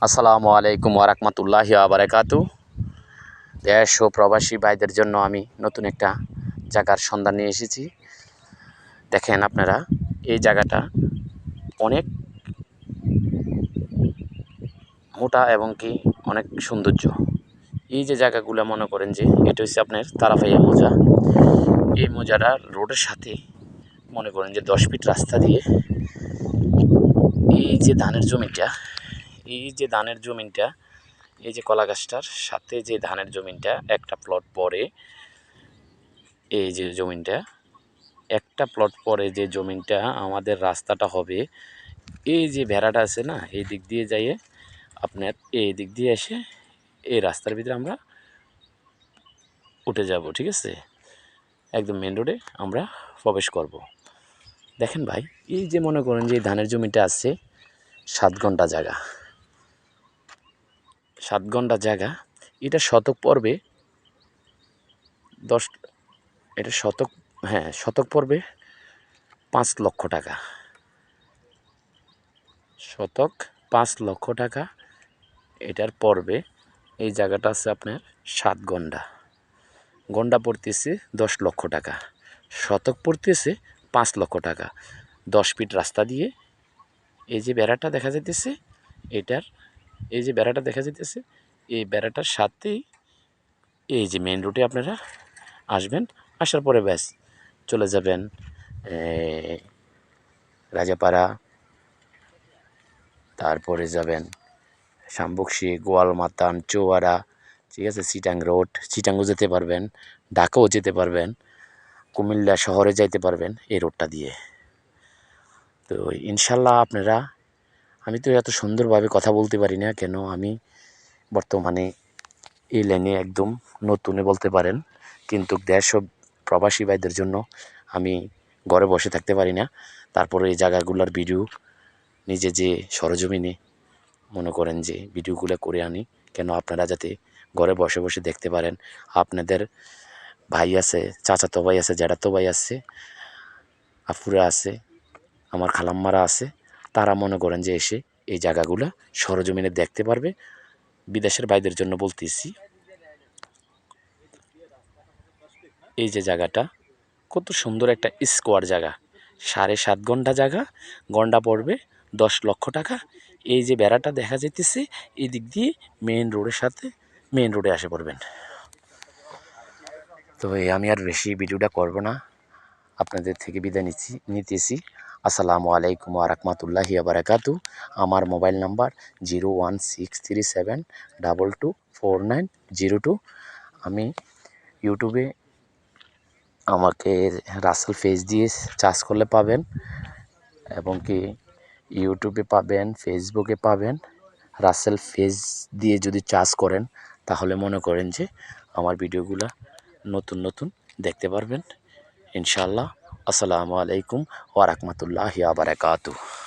আসসালামু আলাইকুম ওয়ারাহমাতুল্লাহি ওয়া বারাকাতু। দেশ ও প্রবাসী ভাইদের জন্য আমি নতুন একটা জায়গার সন্ধান নিয়ে এসেছি। দেখেন আপনারা, এই জায়গাটা অনেক মোটা এবং কি অনেক সৌন্দর্য। এই যে জায়গাগুলো মনে করেন যে এটা হচ্ছে আপনার তারাফাইয়া মোজা। এই মোজাটা রোডের সাথে মনে করেন যে 10 ফিট রাস্তা দিয়ে এই যে ধানের জমিটা, এই যে কলা গাছটার সাথে যে ধানের জমিটা একটা প্লট পরে, এই যে জমিটা একটা প্লট পরে যে জমিটা আমাদের রাস্তাটা হবে, এই যে ভেড়াটা আছে না, এই দিক দিয়ে যাইয়ে আপনার এই দিক দিয়ে এসে এই রাস্তার ভিতরে আমরা উঠে যাব। ঠিক আছে, একদম মেন রোডে আমরা প্রবেশ করব। দেখেন ভাই, এই যে মনে করেন যে এই ধানের জমিটা আছে 7 ঘন্টা জায়গা, 7 ঘন্টা জায়গা। এটা শতক পড়বে 10, এটা শতক, হ্যাঁ শতক পড়বে 5 লক্ষ টাকা, শতক 5 লক্ষ টাকা এটার পড়বে। এই জায়গাটা আছে আপনার 7 ঘন্টা, গন্ডা পড়তেছে 10 লক্ষ টাকা, শতক পড়তেছে 5 লক্ষ টাকা। 10 ফিট রাস্তা দিয়ে এই যে বেড়াটা দেখা যাইতেছে, এটার এই যে বেড়াটা দেখা যাইতেছে, এই বেড়াটার সাথেই এই যে মেন রোডে আপনারা আসবেন। আসার পরে ব্যাস চলে যাবেন রাজাপাড়া, তারপরে যাবেন শামবকশি, গোয়ালমাতান, চৌয়ারা, ঠিক আছে, চিটাং রোড, চিটাংও যেতে পারবেন, ঢাকাও যেতে পারবেন, কুমিল্লা শহরে যাইতে পারবেন এই রোডটা দিয়ে। তো ইনশাল্লাহ আপনারা, আমি তো এত সুন্দরভাবে কথা বলতে পারি না, কেন আমি বর্তমানে এই লাইনে একদম নতুনে বলতে পারেন। কিন্তু দেশ ও প্রবাসী ভাইদের জন্য আমি ঘরে বসে থাকতে পারি না। তারপরে এই জায়গাগুলোর ভিডিও নিজে যে সরজমিনে মনে করেন যে ভিডিওগুলো করে আনি, কেন আপনারা যাতে ঘরে বসে বসে দেখতে পারেন। আপনাদের ভাই আছে, চাচাতো ভাই আছে, জ্যাঠাতো ভাই আছে, আফুরা আছে, আমার খালাম্মারা আছে, তারা মনে করেন যে এসে এই জায়গাগুলো সরজমিনে দেখতে পারবে। বিদেশের ভাইদের জন্য বলতেছি, এই যে জায়গাটা কত সুন্দর একটা স্কোয়ার জায়গা, 7.5 ঘন্টা জায়গা, গন্ডা পড়বে 10 লক্ষ টাকা। এই যে বেড়াটা দেখা যাইতেছে, এই দিক দিয়ে মেন রোডের সাথে মেন রোডে আসে পড়বেন। তো আমি আর বেশি ভিডিওটা করব না, আপনাদের থেকে বিদায় নিতেছি। আসসালামু আলাইকুম ওয়া রাহমাতুল্লাহি ওয়া বারাকাতু। আমার মোবাইল নাম্বার 01637224902। আমি ইউটিউবে আমাকে রাসেল ফেজ দিয়ে সার্চ করলে পাবেন, এবং কি ইউটিউবে পাবেন, ফেসবুকে পাবেন। রাসেল ফেজ দিয়ে যদি সার্চ করেন তাহলে মনে করেন যে আমার ভিডিওগুলো নতুন নতুন দেখতে পারবেন ইনশাআল্লাহ। আসসালামু আলাইকুম ওয়া রাহমাতুল্লাহি ওয়া বারাকাতুহু।